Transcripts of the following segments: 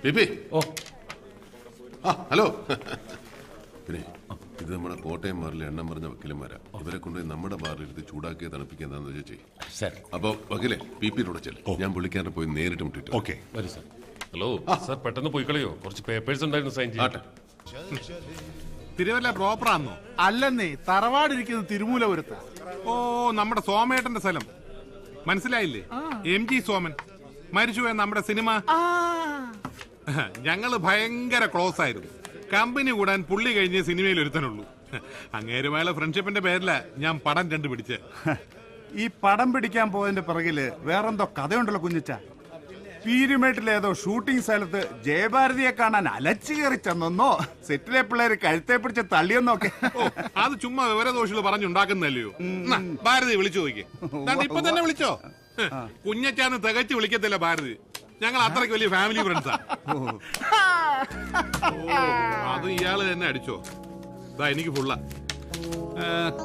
ഓ hello. പിന്നെ ഇത് നമ്മുടെ കോട്ടയം ബാറിലെ എണ്ണം പറഞ്ഞ വക്കീലന്മാരാ. ഇവരെ കൊണ്ടുപോയി നമ്മുടെ ബാറിൽ ഇരുത്തി ചൂടാക്കിയ തണുപ്പിക്കുക എന്താന്ന് ചോദിച്ചേ. അപ്പൊ വക്കീലെ PP-യോട് ചെല്ല്. ഞാൻ പുള്ളിക്കാരനെ പോയി നേരിട്ട് മുട്ടിട്ടു. ഓക്കെ വരൂ സാർ. ഹലോ സാർ, പെട്ടെന്ന് പോയി കളയോ, കുറച്ച് പേപ്പേഴ്സ് ഉണ്ടായിരുന്നു സൈൻ ചെയ്യാൻ. തിരുവല്ല പ്രോപ്പറാന്നോ? അല്ലെന്നേ, തറവാടിരിക്കുന്നത് തിരുമൂലപുരത്ത്. ഓ, നമ്മുടെ സോമേട്ടന്റെ സ്ഥലം മനസ്സിലായില്ലേ? MG സോമൻ മരിച്ചുപോയ നമ്മുടെ സിനിമ. ഞങ്ങള് ഭയങ്കര ക്ലോസ് ആയിരുന്നു. കമ്പനി കൂടാൻ പുള്ളി കഴിഞ്ഞ സിനിമയിൽ ഒരുത്തനുള്ളൂ. അങ്ങേരുമായുള്ള ഫ്രണ്ട്ഷിപ്പിന്റെ പേരില ഞാൻ പടം കണ്ടുപിടിച്ച്. ഈ പടം പിടിക്കാൻ പോയതിന്റെ പിറകില് വേറെന്തോ കഥയുണ്ടല്ലോ കുഞ്ഞിച്ച. പീരുമേട്ടിലേതോ ഷൂട്ടിംഗ് സ്ഥലത്ത് ജയഭാരതിയെ കാണാൻ അലച്ചു കയറി ചെന്നോ, സെറ്റിലെ പിള്ളേര് കഴുത്തെ പിടിച്ച് തള്ളിയെന്നൊക്കെ. അത് ചുമ്മാ വിവരദോഷികൾ പറഞ്ഞുണ്ടാക്കുന്നല്ലയോ. ഭാരതി വിളിച്ചു നോക്കി, ഇപ്പൊ തന്നെ വിളിച്ചോ. കുഞ്ഞച്ചാന്ന് തികച്ചു വിളിക്കത്തില്ല ഭാരതി. ഞങ്ങൾ അത്രയ്ക്ക് വലിയ ഫാമിലി ഫ്രണ്ട്സാ. അത് ഇയാള് തന്നെ അടിച്ചോ. ഇതാ എനിക്ക് ഫുള്ള.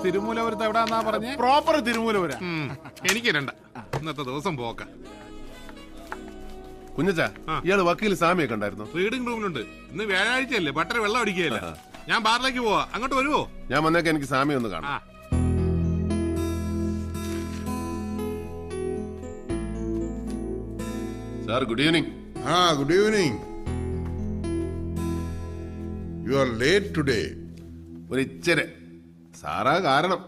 തിരുമൂലപുരത്ത് എവിടാന്നാ പറഞ്ഞേ? പ്രോപ്പർ തിരുമൂലപുരം. എനിക്ക് രണ്ട. ഇന്നത്തെ ദിവസം പോക്ക. കുഞ്ഞച്ചാ, ഇയാള് വക്കീൽ സാമിയെ കണ്ടായിരുന്നു? റീഡിംഗ് റൂമിലുണ്ട്. ഇന്ന് വ്യാഴാഴ്ചയല്ലേ, ബട്ടർ വെള്ളം അടിക്കുകയല്ല. ഞാൻ ബാറിലേക്ക് പോവാ, അങ്ങോട്ട് വരുവോ? ഞാൻ വന്നേക്ക് എനിക്ക് സാമിയെ ഒന്ന് കാണാം. Sir, good evening. Good evening. You are late today. ഒരു ഇച്ചിരി സാറാ കാരണം.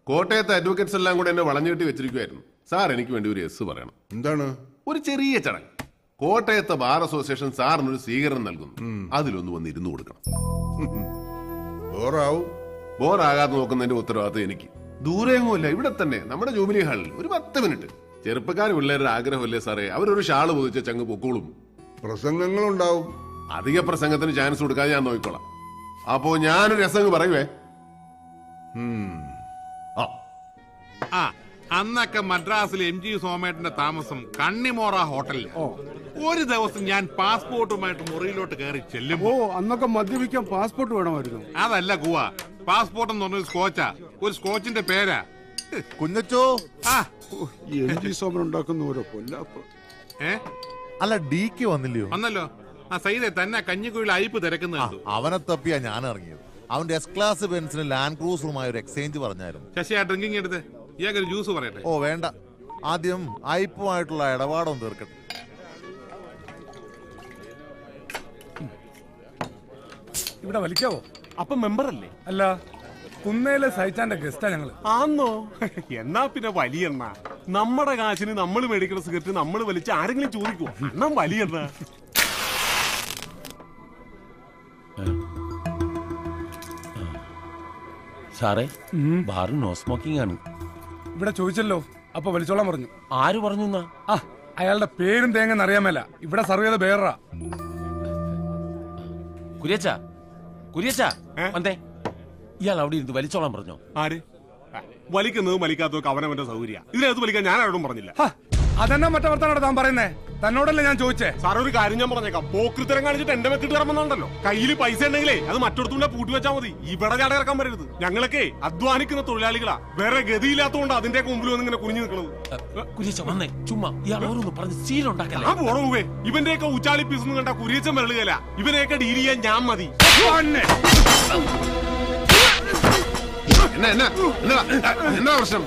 കോട്ടയത്തെ അഡ്വക്കേറ്റ്സ് എല്ലാം കൂടെ എന്നെ വളഞ്ഞു കെട്ടി വെച്ചിരിക്കുവായിരുന്നു. സാർ എനിക്ക് വേണ്ടി ഒരു എസ് പറയണം. എന്താണ്? ഒരു ചെറിയ ചടങ്ങ്. കോട്ടയത്തെ ബാർ അസോസിയേഷൻ സാറിനൊരു സ്വീകരണം നൽകുന്നു. അതിലൊന്ന് വന്ന് ഇരുന്നു കൊടുക്കണം. ബോറാവും. ബോറാകാതെ നോക്കുന്നതിന്റെ ഉത്തരവാദിത്വം എനിക്ക്. ദൂരെയൊന്നുമില്ല, ഇവിടെ തന്നെ നമ്മുടെ ജൂബിലി ഹാളിൽ ഒരു 10 മിനിറ്റ്. ചെറുപ്പക്കാർ പിള്ളേരുടെ ആഗ്രഹമല്ലേ സാറേ, അവരൊരു ഷാള് പൊതിച്ച ചങ്ങ് പൊക്കോളും. പ്രസംഗങ്ങളുണ്ടാവും. അധിക പ്രസംഗത്തിന് ചാൻസ് കൊടുക്കാതെ ഞാൻ നോക്കിക്കോളാം. അപ്പോ ഞാനൊരു രസം പറയുവേ. അന്നൊക്കെ മദ്രാസിൽ MG സോമേട്ടന്റെ താമസം കണ്ണിമോറ ഹോട്ടലിൽ. ഒരു ദിവസം ഞാൻ പാസ്പോർട്ടുമായിട്ട് മുറിയിലോട്ട് കയറി ചെല്ലുമ്പോ അന്നൊക്കെ മദ്യപിക്കാൻ പാസ്പോർട്ട് വേണമായിരുന്നു. അതല്ല കുവ, പാസ്പോർട്ട് എന്ന് പറഞ്ഞൊരു സ്കോച്ചാ. ഒരു സ്കോച്ചിന്റെ പേരാ. കുഞ്ഞച്ചോ, MG സോമൻ ഉണ്ടാക്കുന്ന ഓരോ പൊല്ലാപ്പ്. അല്ല DK വന്നില്ലയോ? വന്നല്ലോ. സൈദെ തന്നെ കഞ്ഞിക്കുഴിയിൽ അയപ്പ് തിരക്കുന്നത്. അവനെ തപ്പിയാ ഞാൻ ഇറങ്ങിയത്. അവന്റെ S ക്ലാസ് ബെൻസിന് ലാൻഡ് ക്രൂസറുമായി ഒരു എക്സ്ചേഞ്ച് പറഞ്ഞായിരുന്നു. ശശി, ആ ഡ്രിങ്കിങ് എടുത്ത് ഇയാൾക്കൊരു ജ്യൂസ് പറയട്ടെ. ഓ വേണ്ട, ആദ്യം അയപ്പുമായിട്ടുള്ള ഇടപാടൊന്നും തീർക്കട്ടെ. ഇവിടെ വലിക്കാവോ? അപ്പം മെമ്പർ അല്ലേ? അല്ല, കുന്നേലെ സൈറ്റാന്റെ ഗസ്റ്റാ ഞങ്ങള്. ആന്നോ? എന്നാ പിന്നെ വലിയെണ്ണ. നമ്മുടെ കാശിന് നമ്മൾ മേടിക്കുന്ന സിഗരറ്റ് നമ്മൾ വലിച്ച് ആരെങ്കിലും ചോദിക്കുവോ? എന്നാ വലിയെണ്ണ. സാറേ, ബാറ് നോ സ്മോക്കിംഗ് ആണ്. ഇവിടെ ചോദിച്ചല്ലോ, അപ്പൊ വലിച്ചോളാൻ പറഞ്ഞു. ആര് പറഞ്ഞു? അയാളുടെ പേരും തേങ്ങന്ന് അറിയാമല്ല. ഇവിടെ സർവ് ചെയ്ത ബേറാ. കുര്യച്ചാ, കുര്യച്ചാ വന്നേ. ഇയാൾ അവിടെ ഇരുന്ന് വലിച്ചോളാൻ പറഞ്ഞോ? ആര് വലിക്കുന്നതും വലിക്കാത്തതൊക്കെ അവനവന്റെ സൗകര്യ. ഇതിനകത്ത് വലിക്കാൻ ഞാൻ ആരോടും പറഞ്ഞില്ല. അതെന്നാ മറ്റേ വർത്താനോട് താൻ പറയുന്നേ? തന്നോടല്ലേ ഞാൻ ചോദിച്ചേ? സാർ, ഒരു കാര്യം ഞാൻ പറഞ്ഞേക്കാം. പോക്കൃത്തരം കാണിച്ചിട്ട് എന്റെ വെക്കിട്ട് ഇറങ്ങുന്നുണ്ടല്ലോ. കയ്യിൽ പൈസ ഉണ്ടെങ്കിലേ അത് മറ്റൊരുത്തൂടെ പൂട്ടി വെച്ചാൽ മതി. ഇവിടെ ചാട ഇറക്കാൻ വരരുത്. ഞങ്ങളൊക്കെ അധ്വാനിക്കുന്ന തൊഴിലാളികളാ. വേറെ ഗതിയില്ലാത്തതുകൊണ്ട് അതിന്റെ മുമ്പിൽ വന്ന് ഇങ്ങനെ കുനിഞ്ഞു നിൽക്കുന്നത്. കുര്യച്ച വന്നേ, ചുമ്മാ ഇയാൾ ഓരോന്ന് പറഞ്ഞ് സീലുണ്ടാക്കല്ലേ. ആ പോണേ, ഇവന്റെയൊക്കെ ഉച്ചാളി പീസൊന്നും കണ്ട കുരിയച്ചൻ വരളുകയല്ല. ഇവനെയൊക്കെ ഡീൽ ചെയ്യാൻ ഞാൻ മതി. എന്നാ പ്രശ്നം?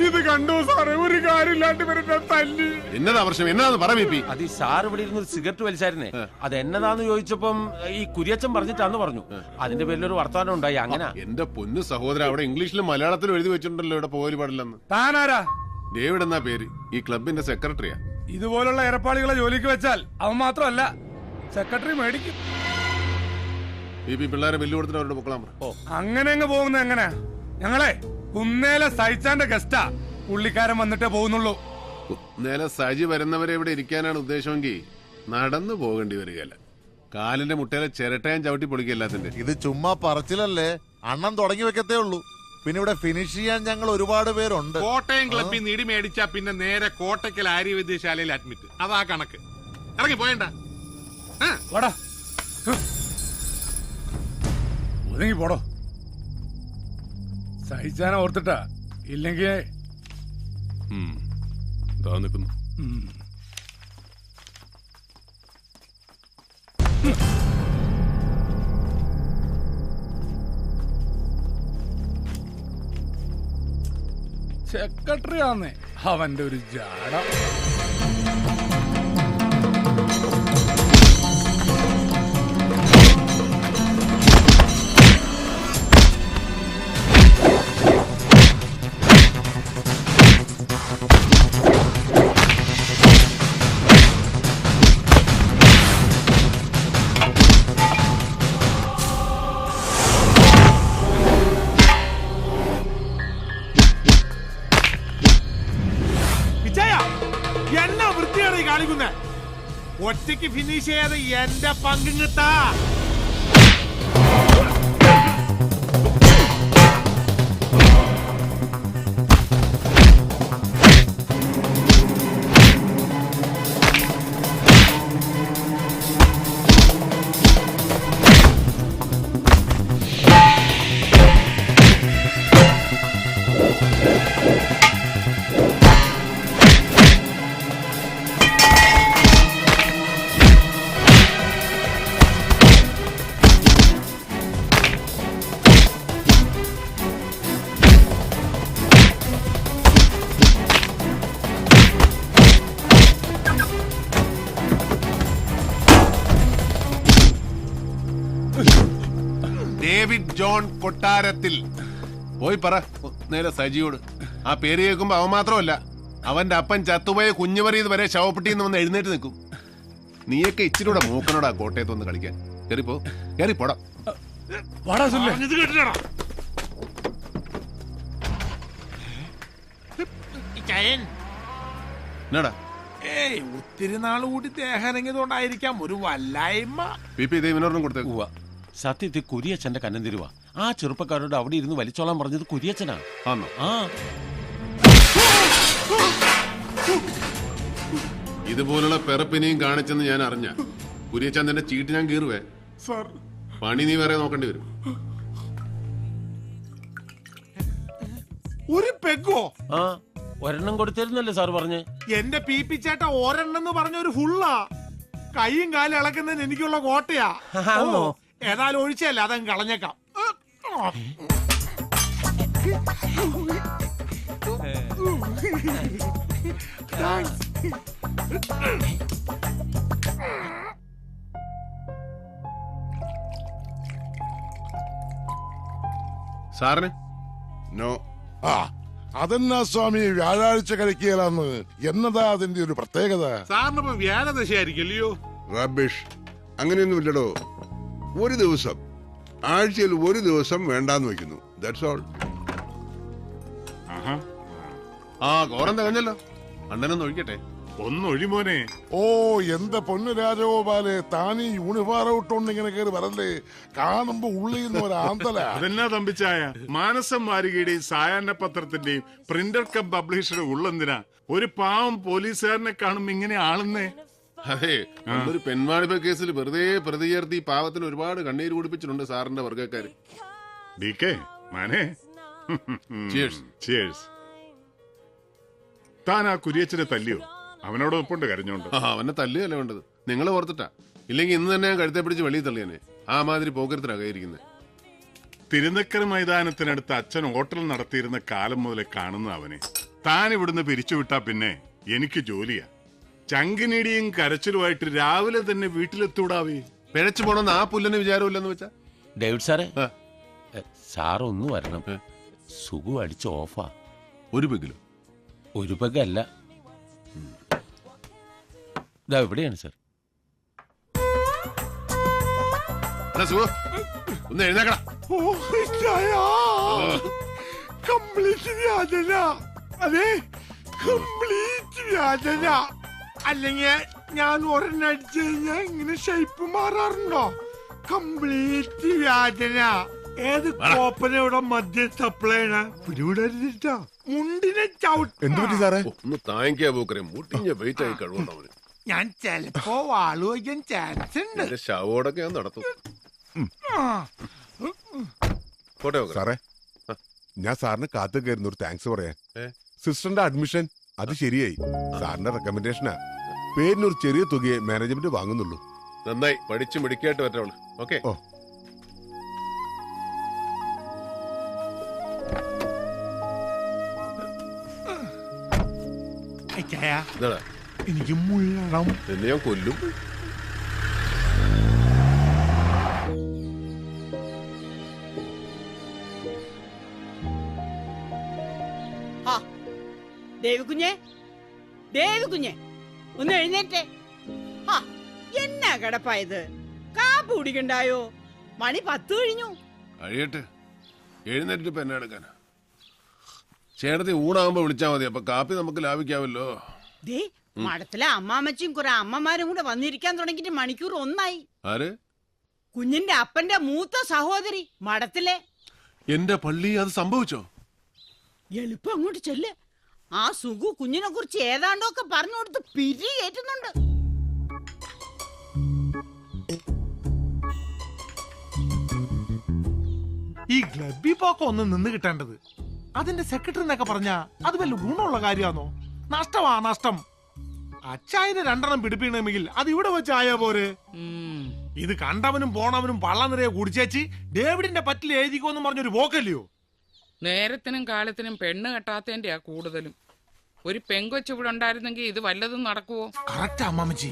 ഇത് കണ്ടോ സാറേ? ഒരു കാര്യമില്ലാണ്ട് വരുന്ന തല്ലി. എന്നതാ പ്രശ്നം? എന്നാന്ന് പറ. അത് ഈ സാർ ഇവിടെ ഇരുന്ന് ഒരു സിഗരറ്റ് വലിച്ചായിരുന്നേ. അത് എന്നതാന്ന് ചോദിച്ചപ്പം ഈ കുര്യച്ചൻ പറഞ്ഞിട്ടാന്ന് പറഞ്ഞു. അതിന്റെ പേരിലൊരു വർത്താനം ഉണ്ടായി. അങ്ങനെ എന്റെ പൊന്നു സഹോദരൻ, അവിടെ ഇംഗ്ലീഷിലും മലയാളത്തിലും എഴുതി വെച്ചിട്ടുണ്ടല്ലോ ഇവിടെ പോകല് പാടില്ലെന്ന്. താനാരാ? ഡേവിഡ് എന്നാ പേര്. ഈ ക്ലബിന്റെ സെക്രട്ടറിയാ. ഇതുപോലുള്ള ഇരപ്പാളികളെ ജോലിക്ക് വെച്ചാൽ അവൻ മാത്രമല്ല, സെക്രട്ടറി മേടിക്കും. പിള്ളേരെ ബില്ല് കൊടുത്തിട്ട് അവരുടെ പൊക്കളാൻ പറ. അങ്ങനെ അങ്ങ് പോകുന്നത് എങ്ങനെയാ? ഞങ്ങളെ കുന്നേലെ സൈറ്റാന്റെ ഗസ്റ്റാ. പുള്ളിക്കാരൻ വന്നിട്ടേ പോകുന്നുള്ളൂ. നേരെ സജി വരുന്നവരെ ഇവിടെ ഇരിക്കാനാണ് ഉദ്ദേശമെങ്കിൽ നടന്നു പോകേണ്ടി വരികയല്ല. കാലിന്റെ മുട്ടയിലെ ചിരട്ടയാൻ ചവിട്ടി പൊളിക്കല്ലാത്തിന്റെ. ഇത് ചുമ്മാ പറച്ചിലല്ലേ, അണ്ണൻ തുടങ്ങി വെക്കത്തേ ഉള്ളൂ. പിന്നെ ഇവിടെ ഫിനിഷ് ചെയ്യാൻ ഞങ്ങൾ ഒരുപാട് പേരുണ്ട്. കോട്ടയം ക്ലബിൽ നിന്ന് ഇടി മേടിച്ചാ പിന്നെ നേരെ കോട്ടയ്ക്കൽ ആര്യവൈദ്യശാലയിൽ അഡ്മിറ്റ്. അതാ കണക്ക്. ഇറങ്ങി പോയണ്ട. ഒതുങ്ങി പോടോ. സഹിച്ചാന ഓർത്തിട്ടാ, ഇല്ലെങ്കിൽ നിൽക്കുന്നു. സെക്രട്ടറി ആന്നേ അവന്റെ ഒരു ജാട. എന്നാ വൃത്തിയാണ് ഈ കാണിക്കുന്നത്? ഒറ്റയ്ക്ക് ഫിനിഷ് ചെയ്യാതെ എന്റെ പങ്കും കിട്ടാ. ഡേവിഡ് ജോൺ കൊട്ടാരത്തിൽ. പോയി പറ നേരെ സജിയോട്. ആ പേര് കേൾക്കുമ്പോ അവൻ മാത്രമല്ല, അവന്റെ അപ്പൻ ചത്തുപോയ കുഞ്ഞുമറിയത് വരെ ശവപ്പെട്ടിന്ന് വന്ന് എഴുന്നേറ്റ് നിൽക്കും. നീയൊക്കെ ഇച്ചിരി കൂടെ മൂക്കനോടാ കോട്ടയത്ത് വന്ന് കളിക്കാൻ. കേറിപ്പോ, കേറിപ്പോടാ. എന്നാടാ ഏയ് ഒത്തിരി നാള് കൂടി ദേഹനങ്ങിയതുകൊണ്ടായിരിക്കാം ഒരു വല്ലായ്മ. പി പി ഇവനോടും കൊടുത്തേക്ക്. സത്യത്തിൽ കുരിയച്ഛന്റെ കന്നം തരുവാ. ആ ചെറുപ്പക്കാരോട് അവിടെ ഇരുന്ന് വലിച്ചോളാൻ പറഞ്ഞത് കുരിയച്ഛനാ. ആന്നോ? ആ ഇതുപോലുള്ള പെറപ്പിനെയും കാണിച്ചെന്ന് ഞാൻ അറിഞ്ഞ കുരിയച്ചന്ദ്രന്റെ ചീട്ട് ഞാൻ കീറുവേ. പണി നീ വേറെ നോക്കേണ്ടി വരും. ഒരു പെഗോ? ആ ഒരെണ്ണം കൊടുത്തിരുന്നല്ലേ സാർ പറഞ്ഞ്. എന്റെ പി ചേട്ട ഒരെണ്ണെന്ന് പറഞ്ഞ ഒരു ഫുള്ളാ. കൈയും കാലും ഇളക്കുന്നതിന് എനിക്കുള്ള കോട്ടയാ. ആണോ? ഏതായാലും ഒഴിച്ചല്ല, അതങ്ങ് കളഞ്ഞേക്കാം. സാറിന് നോ. അതെന്നാ സ്വാമി വ്യാഴാഴ്ച കഴിക്കുകയെന്ന്? എന്നതാ അതിന്റെ ഒരു പ്രത്യേകത? സാറിനിപ്പോ വ്യാഴദശയായിരിക്കല്ലയോ? റബിഷ്. അങ്ങനെയൊന്നും ഇല്ലടോ. ഒരു ദിവസം, ആഴ്ചയിൽ ഒരു ദിവസം വേണ്ടാന്ന് വെക്കുന്നു. That's all. ആ കോറം തികഞ്ഞല്ലോ. അണ്ണനൊന്ന് ഒഴിക്കട്ടെ. ഒന്നൊഴിമോനെ. ഓ എന്റെ പൊന്നു രാജഗോപാലെ, താനീ യൂണിഫോം ഇട്ടോണ്ട് ഇങ്ങനെ കയറി വരല്ലേ? കാണുമ്പോ ഉള്ളിൽ ഒരു ആന്തല. അതെന്നാ തമ്പിച്ചായ, മാനസം മാരികയുടെയും സായാഹ്ന പത്രത്തിന്റെയും പ്രിന്റർ കം പബ്ലിഷറുടെ ഉള്ളെന്തിനാ ഒരു പാവം പോലീസുകാരനെ കാണുമ്പോ ഇങ്ങനെ ആളുന്നേ? അതെ, ഒരു പെൺവാണിഭ കേസിൽ വെറുതെ പ്രതി ചേർത്ത് ഈ പാവത്തിന് ഒരുപാട് കണ്ണീര് കുടിപ്പിച്ചിട്ടുണ്ട് സാറിന്റെ വർഗ്ഗക്കാര്. താൻ ആ കുരിയച്ചനെ തല്ലിയോ? അവനോട് ഒപ്പുണ്ട് കരഞ്ഞോണ്ട്. അവനെ തല്ലുകയല്ല വേണ്ടത്, നിങ്ങൾ ഓർത്തിട്ടാ. ഇല്ലെങ്കിൽ ഇന്ന് തന്നെ ഞാൻ കഴുത്തെ പിടിച്ച് വെളിയിൽ തള്ളിയനെ. ആ മാതിരി പോക്കരത്തിലായിരിക്കുന്നത്. തിരുനക്കര മൈതാനത്തിനടുത്ത് അച്ഛൻ ഹോട്ടൽ നടത്തിയിരുന്ന കാലം മുതലേ കാണുന്ന അവനെ താൻ ഇവിടുന്ന് പിരിച്ചുവിട്ടാ പിന്നെ എനിക്ക് ജോലിയാ. ചങ്കിനിടിയും കരച്ചിലുമായിട്ട് രാവിലെ തന്നെ വീട്ടിലെത്തൂടാവേ. പിഴച്ചു പോണെന്ന് ആ പുല്ലന് വിചാരമില്ലെന്ന് വെച്ചാ. ഡേവിഡ് സാറേ, സാർ ഒന്ന് വരണം. സുഖം അടിച്ച് ഓഫാ. ഒരു പെഗിലോ? ഒരു പെഗല്ല, ഇതാ എവിടെയാണ് സാർ. ഒന്ന് എഴുന്നേക്കടാ. കംപ്ലീറ്റ് വ്യാജന. അതെ, കംപ്ലീറ്റ് വ്യാജന. അല്ലെങ്കിൽ ഞാൻ ഒരെണ്ണം അടിച്ചു കഴിഞ്ഞാൽ ഇങ്ങനെ ഷേപ്പ് മാറാറുണ്ടോ? കംപ്ലീറ്റ് വ്യാജന. ഏത് കോപ്പനയുടെ മദ്യം സപ്ലൈ പിടിവിടരുതിട്ടാ. മുണ്ടിനെ ചവിട്ട്. എന്തുപറ്റി സാറേ? ഒന്ന് താങ്ങിക്കാ പോക്കരെ, മുട്ടിഞ്ഞ വെയിറ്റ് ആയി കഴിവുണ്ടവന്. ഞാൻ ചെലപ്പോ വാള് വയ്ക്കാൻ ചാൻസ് ഉണ്ട്. ശവോടൊക്കെ ഞാൻ നടത്തും. പോട്ടെ സാറേ, ഞാൻ സാറിന് കാത്തു കയറുന്ന ഒരു താങ്ക്സ് പറയാൻ. സിസ്റ്ററിന്റെ അഡ്മിഷൻ അത് ശരിയായി. സാറിന്റെ റെക്കമെൻഡേഷനാ. പേരിനൊരു ചെറിയ തുകയെ മാനേജ്മെന്റ് വാങ്ങുന്നുള്ളൂ. നന്നായി പഠിച്ചു മിടിക്കായിട്ട് പറ്റുള്ളൂ. ഓക്കെ. ഓ, ഇതാടാ, എനിക്ക് മുള്ളണം. എന്നെ ഞാൻ കൊല്ലും. ദേവിക്കുഞ്ഞെ, ദേവിക്കുഞ്ഞെ, ഒന്ന് എഴുന്നേറ്റേ. എന്നാ കിടപ്പായത്? കാപ്പ് കുടിക്കണ്ടായോ? മണി 10 കഴിഞ്ഞു. കഴിയട്ടെ, എഴുന്നേറ്റ് ഇപ്പൊ എന്നെ എടുക്കാനാ. ചേട്ടത്തി ഊണാകുമ്പോ വിളിച്ചാ മതി, അപ്പൊ കാപ്പി നമുക്ക് ലാഭിക്കാവല്ലോ. ദേ, മഠത്തിലെ അമ്മാമ്മച്ചും കുറെ അമ്മമാരും കൂടെ വന്നിരിക്കാൻ തുടങ്ങിയിട്ട് മണിക്കൂർ 1 ആര്? കുഞ്ഞിന്റെ അപ്പന്റെ മൂത്ത സഹോദരി മഠത്തിലെ. എന്റെ പള്ളി അത് സംഭവിച്ചോ? എളുപ്പം അങ്ങോട്ട് ചെല്ല്. ആ സുഖു കുഞ്ഞിനെ കുറിച്ച് ഏതാണ്ടൊക്കെ പറഞ്ഞു കൊടുത്ത് പിരി കയറ്റുന്നുണ്ട്. ഈ ഗ്ലബി പോക്ക ഒന്ന് നിന്ന് കിട്ടേണ്ടത്. അതിന്റെ സെക്രട്ടറി എന്നൊക്കെ പറഞ്ഞാ അത് വല്ല ഗുണമുള്ള കാര്യമാണോ? നഷ്ടമാ നഷ്ടം. അച്ചായന് 2 പിടിപ്പിക്കണമെങ്കിൽ അത് ഇവിടെ വെച്ചായ പോരെ. ഇത് കണ്ടവനും പോണവനും പള്ള നിറയെ കുടിച്ചേച്ച് ഡേവിഡിന്റെ പറ്റിൽ എഴുതിക്കോന്ന് പറഞ്ഞൊരു പോക്കല്ലയോ? നേരത്തിനും കാലത്തിനും പെണ്ണ് കെട്ടാത്തതിന്റെയാ കൂടുതലും. ഒരു പെങ്കൊച്ചു ഇവിടെ ഉണ്ടായിരുന്നെങ്കിൽ ഇത് വല്ലതും നടക്കുവോ? കറക്റ്റ് അമ്മാമ്മച്ചി.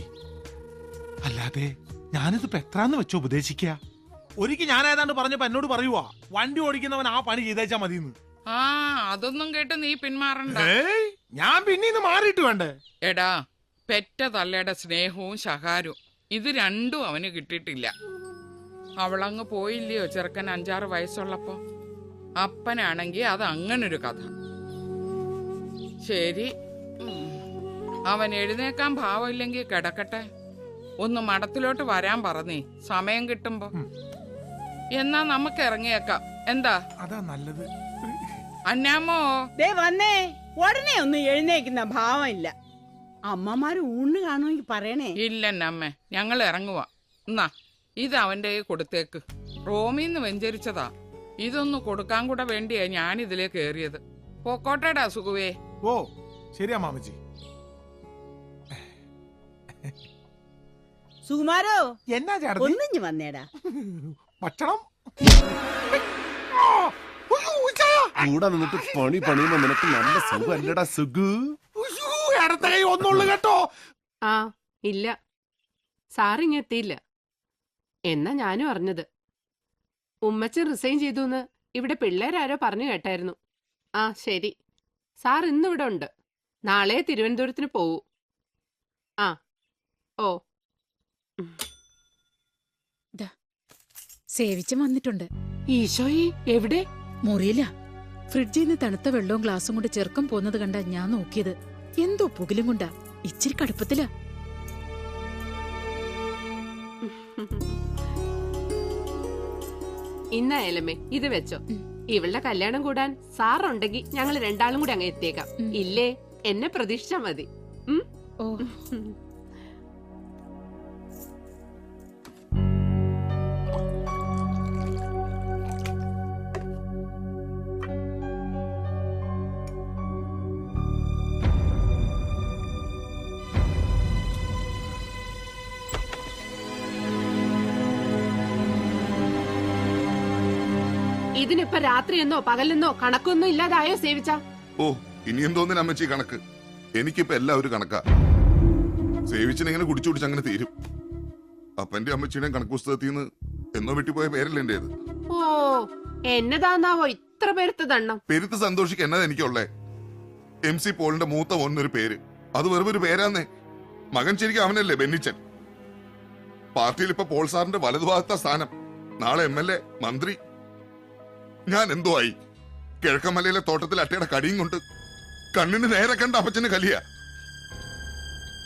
അല്ലാതെ ഞാനിത് എത്രാന്ന് വെച്ചോ ഉപദേശിക്ക? ഒരിക്കൽ ഞാൻ ഏതാണ്ട് പറഞ്ഞപ്പോ എന്നോട് പറയുവാ, വണ്ടി ഓടിക്കുന്നവൻ ആ പണി ചെയ്തേച്ചാ മതിന്ന്. അതൊന്നും കേട്ട് നീ പിന്മാറണ്ട. ഞാൻ പിന്നെ മാറിയിട്ട് വേണ്ടേ? എടാ, പെറ്റ തള്ളയുടെ സ്നേഹവും ശകാരവും ഇത് രണ്ടും അവന് കിട്ടിയിട്ടില്ല. അവളങ്ങ് പോയില്ലയോ ചെറുക്കൻ 5-6 വയസ്സുള്ളപ്പോ. അപ്പനാണെങ്കി അത് അങ്ങനൊരു കഥ. ശരി, അവൻ എഴുന്നേക്കാൻ ഭാവമില്ലെങ്കിൽ കിടക്കട്ടെ. ഒന്ന് മഠത്തിലോട്ട് വരാൻ പറഞ്ഞേ, സമയം കിട്ടുമ്പോ. എന്നാ നമുക്ക് ഇറങ്ങിയേക്കാം. എന്താ? അതാ നല്ലത്. അന്നാമോ, ദേ വന്നേ. ഉടനെ ഒന്നും എഴുന്നേക്കുന്ന ഭാവമില്ല. അമ്മമാര് ഊണ് കാണുമെങ്കിൽ പറയണേ. ഇല്ലെന്നമ്മേ, ഞങ്ങൾ ഇറങ്ങുവാ. എന്നാ ഇത് അവന്റെ കൊടുത്തേക്ക്. റോമിന്ന് വെഞ്ചരിച്ചതാ. ഇതൊന്ന് കൊടുക്കാൻ കൂടെ വേണ്ടിയാ ഞാൻ ഇതിലേ കേറിയത്. പൊക്കോട്ടേടാ സുഖുവേ. ഓ ശരി അമ്മാമ്മച്ചി. സുകുമാരോ, എന്നാ ചേട്ടൻ ഒന്നിഞ്ഞു വന്നേടാ. ഭക്ഷണം കൂടെ നിന്നിട്ട് പണിയുമ്പോ നിനക്ക് നല്ല സുഖല്ലടാ സുഖു. ഒന്നുള്ളു കേട്ടോ. ഇല്ല, സാറിങ് എത്തിയില്ല എന്നാ ഞാനും അറിഞ്ഞത്. ഉമ്മച്ചൻ റിസൈൻ ചെയ്തു ഇവിടെ പിള്ളേരാരോ പറഞ്ഞു കേട്ടായിരുന്നു. ശരി, സാർ ഇന്നിവിടെ ഉണ്ട്. നാളെ തിരുവനന്തപുരത്തിന് പോവൂ. ഓ സേവിച്ചും വന്നിട്ടുണ്ട്. ഈശോയി, എവിടെ? മുറിയില്ല. ഫ്രിഡ്ജിൽ നിന്ന് തണുത്ത വെള്ളവും ഗ്ലാസും കൊണ്ട് ചെറുക്കം പോകുന്നത് കണ്ടാ ഞാൻ നോക്കിയത്. എന്തോ പുകിലും കൊണ്ടാ. ഇച്ചിരി കടുപ്പത്തിലാ. ഇന്നായാലമ്മേ ഇത് വെച്ചോ. ഇവളുടെ കല്യാണം കൂടാൻ സാറുണ്ടെങ്കിൽ ഞങ്ങൾ 2 കൂടി അങ്ങ് എത്തിയേക്കാം. ഇല്ലേ, എന്നെ പ്രതീക്ഷിച്ചാ മതി. ഓ ഇതിനിപ്പോ രാത്രിയെന്നോ പകലെന്നോ കണക്കൊന്നും ഇല്ലാതായോ സേവിച്ച? ഓ, ഇനി എന്തോന്നിന് അമ്മച്ചി കണക്ക്? എനിക്കിപ്പോ എല്ലാം ഒരു കണക്കാ. സേവിച്ചിനെങ്ങനെ കുടിച്ചു കുടിച്ച് അങ്ങനെ തീരും. അപ്പന്റെ അമ്മച്ചിയുടെയും കണക്ക് പുസ്തകത്തിൽ നിന്ന് എന്നോ വെട്ടിപ്പോയ പേരല്ലേ എന്റേത്. ഓ, എന്നതാന്നാവോ ഇത്ര പേരുത്ത ദണ്ണം? പെരുത്ത് സന്തോഷിക്ക് എന്നതാ എനിക്കുള്ളേ. MC പോളിന്റെ മൂത്ത ഒന്നൊരു പേര്, അത് വെറും ഒരു പേരാന്നേ. മകൻ ശരിക്കും അവനല്ലേ, ബെന്നിച്ചൻ. പാർട്ടിയിൽ ഇപ്പൊ പോൾ സാറിന്റെ വലതുഭാഗത്ത സ്ഥാനം. നാളെ MLA, മന്ത്രി. ഞാൻ എന്തോ ആയി. കിഴക്കമലയിലെ തോട്ടത്തിൽ അട്ടയുടെ കടിയും കൊണ്ട് കണ്ണിന് നേരെ കണ്ട അപ്പച്ചന് കലിയ.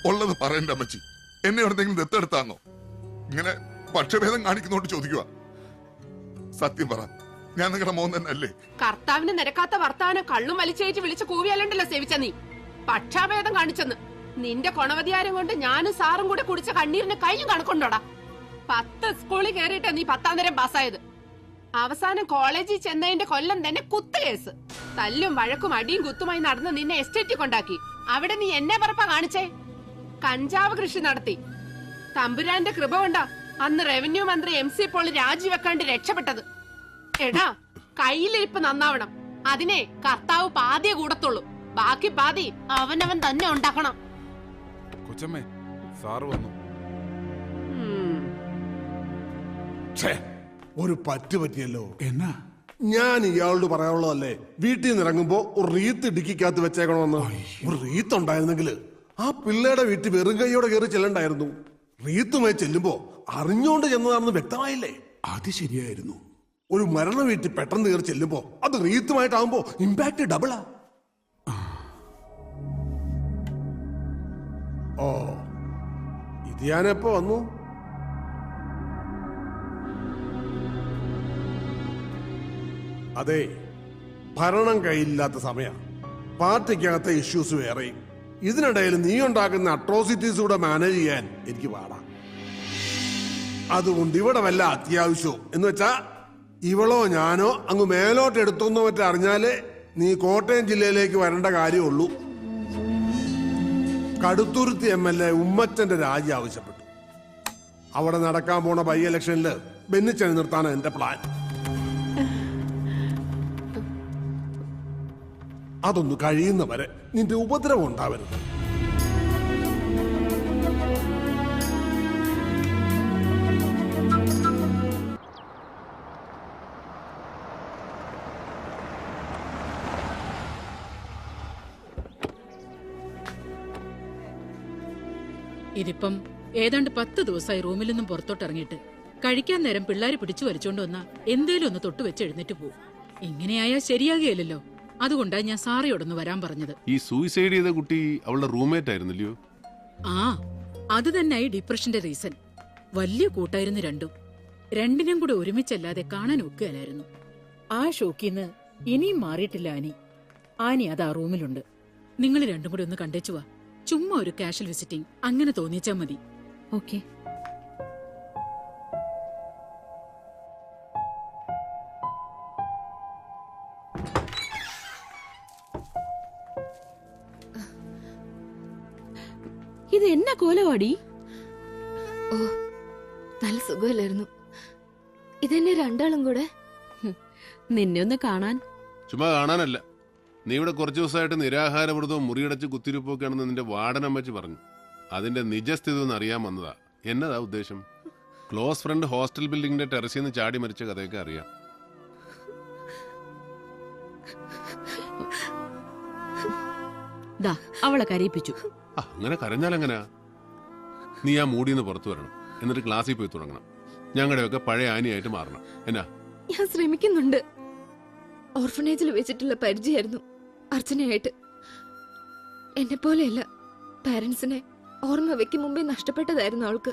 ഉള്ളത് പറയണ്ട അമ്മച്ചി, എന്നെ എവിടെന്തെങ്കിലും ദത്തെടുത്താന്നോ? ഇങ്ങനെ പക്ഷഭേദം കാണിക്കുന്നോണ്ട് ചോദിക്കുക. സത്യം പറ, ഞാൻ നിങ്ങളുടെ മോൻ തന്നെ അല്ലേ? കർത്താവിന് നിരക്കാത്ത വർത്താനം കള്ളും വലിച്ചേറ്റ് വിളിച്ച് കൂവിയല്ലണ്ടല്ലോ സേവിച്ച നീ. പക്ഷാഭേദം കാണിച്ചെന്ന്. നിന്റെ കൊണവധികാരം കൊണ്ട് ഞാനും സാറും കൂടെ കുടിച്ച കണ്ണീരിന് കയ്യും കണക്കുണ്ടോടാ. 10 സ്കൂളിൽ കയറിയിട്ടാ നീ 10ാം തരം പാസ്സായത്. അവസാനം കോളേജിൽ ചെന്നതിന്റെ കൊല്ലം തന്നെ കുത്തുകേസ്. തല്ലും വഴക്കും അടിയും കുത്തുമായി നടന്ന് നിന്നെ എസ്റ്റേറ്റിൽ കൊണ്ടാക്കി. അവിടെ നീ എന്നെ പറപ്പാ കാണിച്ചേ? കഞ്ചാവ് കൃഷി നടത്തി. തമ്പുരാന്റെ കൃപ കൊണ്ടാ അന്ന് റവന്യൂ മന്ത്രി MC പോൾ രാജിവെക്കാണ്ട് രക്ഷപ്പെട്ടത്. എടാ, കയ്യിലിരിപ്പ് നന്നാവണം. അതിനെ കർത്താവ് പാതിയെ കൂടത്തുള്ളൂ. ബാക്കി പാതി അവനവൻ തന്നെ ഉണ്ടാക്കണം. കൊച്ചമ്മേ, സാറ് വന്നു. ഒരു പറ്റു പറ്റിയല്ലോ. എന്നാ? ഞാൻ ഇയാളോട് പറയാനുള്ളതല്ലേ, വീട്ടിൽ നിന്ന് ഇറങ്ങുമ്പോ ഒരു റീത്ത് ഇടുക്കിക്കകത്ത് വെച്ചേക്കണമെന്ന്. ഒരു റീത്ത് ഉണ്ടായിരുന്നെങ്കിൽ ആ പിള്ളേരുടെ വീട്ടിൽ വെറും കൈയോടെ കയറി ചെല്ലണ്ടായിരുന്നു. റീത്തുമായി ചെല്ലുമ്പോ അറിഞ്ഞുകൊണ്ട് ചെന്നതാണെന്ന് വ്യക്തമായില്ലേ? അത് ശരിയായിരുന്നു. ഒരു മരണ വീട്ടിൽ പെട്ടെന്ന് കയറി ചെല്ലുമ്പോ അത് റീത്തുമായിട്ടാവുമ്പോ ഇമ്പാക്ട് ഡബിളാ. ഓ, ഇത് ഞാനെപ്പോ വന്നു? അതെ, ഭരണം കയ്യിലില്ലാത്ത സമയം, പാർട്ടിക്കകത്തെ ഇഷ്യൂസ് വേറെയും. ഇതിനിടയിൽ നീ ഉണ്ടാക്കുന്ന അട്രോസിറ്റീസ് കൂടെ മാനേജ് ചെയ്യാൻ എനിക്ക് പാടാം. അതുകൊണ്ട് ഇവിടെ വല്ല അത്യാവശ്യവും എന്ന് വെച്ചാ ഇവളോ ഞാനോ അങ്ങ് മേലോട്ട് എടുത്തോന്നോ മറ്റേ അറിഞ്ഞാലേ നീ കോട്ടയം ജില്ലയിലേക്ക് വരേണ്ട കാര്യമുള്ളൂ. കടുത്തുരുത്തി MLA ഉമ്മച്ചന്റെ രാജി ആവശ്യപ്പെട്ടു. അവിടെ നടക്കാൻ പോണ ബൈ ഇലക്ഷനില് ബെന്നിച്ചനെ നിർത്താനാണ് എന്റെ പ്ലാൻ. അതൊന്ന് കഴിയുന്നവരെ നിന്റെ ഉപദ്രവം ഉണ്ടാവരുത്. ഇതിപ്പം ഏതാണ്ട് 10 ദിവസമായി റൂമിൽ നിന്നും പുറത്തോട്ടിറങ്ങിയിട്ട്. കഴിക്കാൻ നേരം പിള്ളേര് പിടിച്ചു വലിച്ചോണ്ട് വന്നാ എന്തേലും ഒന്ന് തൊട്ട് വെച്ച് എഴുന്നേറ്റ് പോവും. ഇങ്ങനെയായാൽ ശരിയാകുകയില്ലല്ലോ. അതുകൊണ്ടാ ഞാൻ സാറിയോടൊന്ന് വരാൻ പറഞ്ഞത്. ഈ സൂയിസൈഡ് ചെയ്ത കുട്ടി അവളുടെ റൂംമേറ്റ് ആയിരുന്നില്ലയോ? ആ, അത് തന്നെയായി ഡിപ്രഷന്റെ റീസൺ. വലിയ കൂട്ടായിരുന്നു രണ്ടും. രണ്ടിനും കൂടെ ഒരുമിച്ചല്ലാതെ കാണാൻ ഒക്കുകയല്ലായിരുന്നു. ആ ഷോക്കിന്ന് ഇനിയും മാറിയിട്ടില്ല ആനി. ആനി അത് ആ റൂമിലുണ്ട്. നിങ്ങൾ രണ്ടും കൂടെ ഒന്ന് കണ്ടേച്ചുവാ. ചുമ്മാ ഒരു കാഷ്വൽ വിസിറ്റിംഗ് അങ്ങനെ തോന്നിച്ചാ മതി. ഓക്കെ. ഇത് എന്നാ കോലവാടി? ഓ, നല്ല സുഖമില്ലായിരുന്നു. ഇതെന്നെ രണ്ടാളും കൂടെ. നിന്നെ ഒന്ന് കാണാൻ. ചുമ്മാ കാണാനല്ല, നീ ഇവിടെ കുറച്ചു ദിവസമായിട്ട് നിരാഹാരവ്രതവും മുറിയടച്ച് കുത്തിരിപ്പൊക്കെയാണെന്ന് നിന്റെ വാർഡനമ്മച്ചി പറഞ്ഞു. അതിന്റെ നിജസ്ഥിതി ഒന്ന് അറിയാൻ വന്നതാ. എന്നതാ ഉദ്ദേശം? ക്ലോസ് ഫ്രണ്ട് ഹോസ്റ്റൽ ബിൽഡിങ്ങിന്റെ ടെറസിൽ നിന്ന് ചാടി മരിച്ച കഥയൊക്കെ അറിയാം. അവളെ കരയിപ്പിച്ചു. അങ്ങനെ കരഞ്ഞാലെങ്ങനാ? നീ ആ മൂടിന്ന് പുറത്തു വരണം. എന്നിട്ട് ക്ലാസ്സിൽ പോയി തുടങ്ങണം. ഞങ്ങളുടെയൊക്കെ പഴയ ആനിയായിട്ട് മാറണം. എന്നാ? ഞാൻ ശ്രമിക്കുന്നുണ്ട്. ഓർഫനേജിൽ വെച്ചിട്ടുള്ള പരിചയമായിരുന്നു അർച്ചനയായിട്ട്. എന്നെ പോലെയല്ല, പാരന്റ്സിനെ ഓർമ്മ വെക്കും മുമ്പേ നഷ്ടപ്പെട്ടതായിരുന്നു അവൾക്ക്.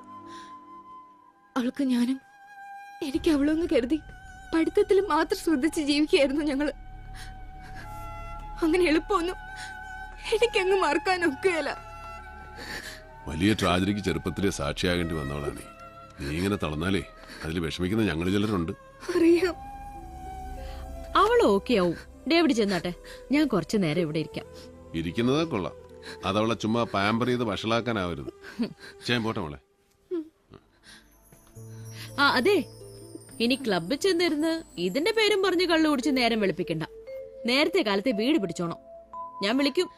അവൾക്ക് ഞാനും എനിക്ക് അവളൊന്ന് കരുതി പഠിത്തത്തിൽ മാത്രം ശ്രദ്ധിച്ച് ജീവിക്കുകയായിരുന്നു ഞങ്ങള്. അങ്ങനെ എളുപ്പമൊന്നും എനിക്കങ്ങ് മറക്കാൻ ഒക്കുകയല്ല. വലിയ ട്രാജഡിക്ക് ചെറുപ്പത്തിലെ സാക്ഷിയാകേണ്ടി വന്നവളാണ് നീ. നീ ഇങ്ങനെ തളർന്നാലേ അതിൽ വിഷമിക്കുന്ന ഞങ്ങൾ ചിലരുണ്ട്. അറിയാം. അവൾ ഓക്കെ ആവും. ഡേവിഡ് ചെന്നാട്ടെ, ഞാൻ കുറച്ചു നേരം ഇവിടെ ഇരിക്കാം. ഇരിക്കുന്നത് കൊള്ളാം. അതവളെ ചുമ്മാ പാമ്പർ ചെയ്ത് വഷളാക്കാനാവരുത്. പോട്ടെ മോളെ. ആ അതെ, ഇനി ക്ലബിൽ ചെന്നിരുന്ന് ഇതിന്റെ പേരും പറഞ്ഞ് കള്ളു കുടിച്ച് നേരം വെളുപ്പിക്കണ്ട. നേരത്തെ കാലത്തെ വീട് പിടിച്ചോണം. ഞാൻ വിളിക്കും.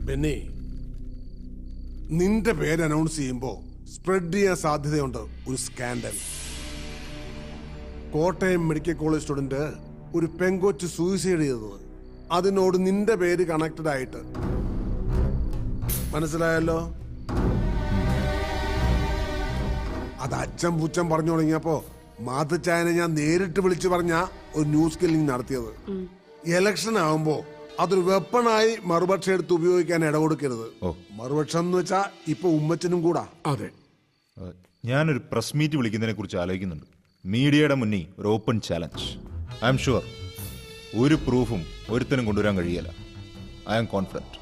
ബെന്നി, നിന്റെ പേര് അനൗൺസ് ചെയ്യുമ്പോ സ്പ്രെഡ് ചെയ്യാൻ സാധ്യതയുണ്ട് ഒരു scandal. Kottayam medical college student ഒരു പെങ്കൊച്ച് സൂയിസൈഡ് ചെയ്തത്, അതിനോട് നിന്റെ പേര് കണക്റ്റഡ് ആയിട്ട്. മനസ്സിലായല്ലോ? അത് അച്ഛൻ പൂച്ചൻ പറഞ്ഞു തുടങ്ങിയപ്പോ മാതച്ചായനെ ഞാൻ നേരിട്ട് വിളിച്ചു പറഞ്ഞ ഒരു ന്യൂസ് കില്ലിംഗ് നടത്തിയത്. ഇലക്ഷൻ ആവുമ്പോ അതൊരു വെപ്പണായി മറുപക്ഷം എടുത്ത് ഉപയോഗിക്കാൻ ഇടകൊടുക്കരുത്. മറുപക്ഷം എന്ന് വെച്ചാ ഇപ്പൊ ഉമ്മച്ചനും കൂടാ. അതെ, ഞാനൊരു പ്രസ് മീറ്റ് വിളിക്കുന്നതിനെ കുറിച്ച് ആലോചിക്കുന്നുണ്ട്. മീഡിയയുടെ മുന്നിൽ ഒരു open challenge. I am sure ഒരു പ്രൂഫും ഒരുത്തനും കൊണ്ടുവരാൻ കഴിയില്ല. I am confident.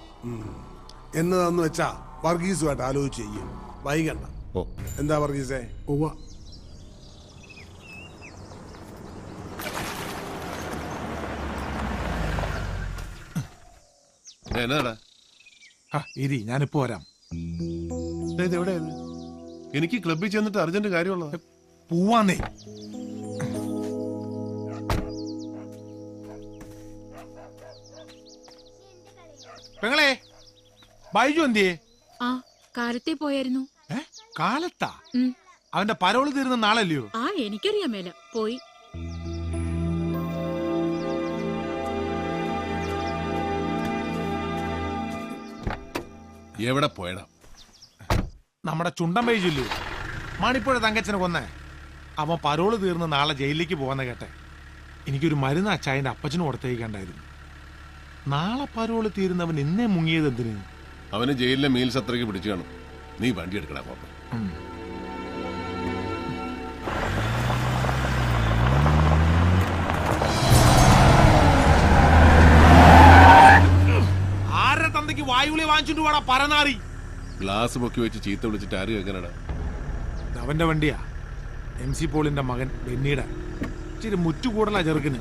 എന്നതാന്ന് വെച്ചാ വർഗീസുമായിട്ട് ആലോചിച്ച് ചെയ്യും. വൈകണ്ട. എന്താ വർഗീസേ? എന്നാടാ ഇരി ഞാനിപ്പോ വരാം. എവിടെയാണ്? എനിക്ക് ക്ലബിൽ ചെന്നിട്ട് അർജന്റ് കാര്യമുള്ള പോവാന്നേ. പെങ്ങളെ ബൈജു എന്തിയേ? ആ കാലത്തെ പോയായിരുന്നു. കാലത്താ? അവന്റെ പരോള് തീരുന്ന നാളല്ലയോ? ആ എനിക്കറിയാൻ മേല പോയി. എവിടെ പോയടാ? നമ്മുടെ ചുണ്ടൻ ബൈജുല്ലേ, മാണിപ്പുഴ തങ്കച്ചനെ കൊന്നേ, അവൻ പരോള് തീർന്ന് നാളെ ജയിലിലേക്ക് പോവാന്ന് കേട്ടെ. എനിക്കൊരു മരുന്ന് അച്ചായന്റെ അപ്പച്ചന് കൊടുത്തേക്കണ്ടായിരുന്നു. നാളെ പരോള് തീരുന്നവൻ ഇന്നേ മുങ്ങിയത് എന്തിന്? അവന് ജയിലിലെ മീൽസ് അത്രയ്ക്ക് പിടിച്ചു കാണും. നീ വണ്ടി എടുക്കടാ പാപ്പ. ആരുടെ തന്തയ്ക്ക് വായുവിളി വാങ്ങിച്ചിട്ട് വേടാ പരനാറി? ഗ്ലാസ് പൊക്കി വെച്ച് ചീത്ത വിളിച്ചിട്ട് ആര് കേൾക്കാനടാ? അവന്റെ വണ്ടിയാ, MC പോളിന്റെ മകൻ ബെന്നിയുടെ. ഇച്ചിരി മുറ്റുകൂടലാ ചെറുക്കിന്.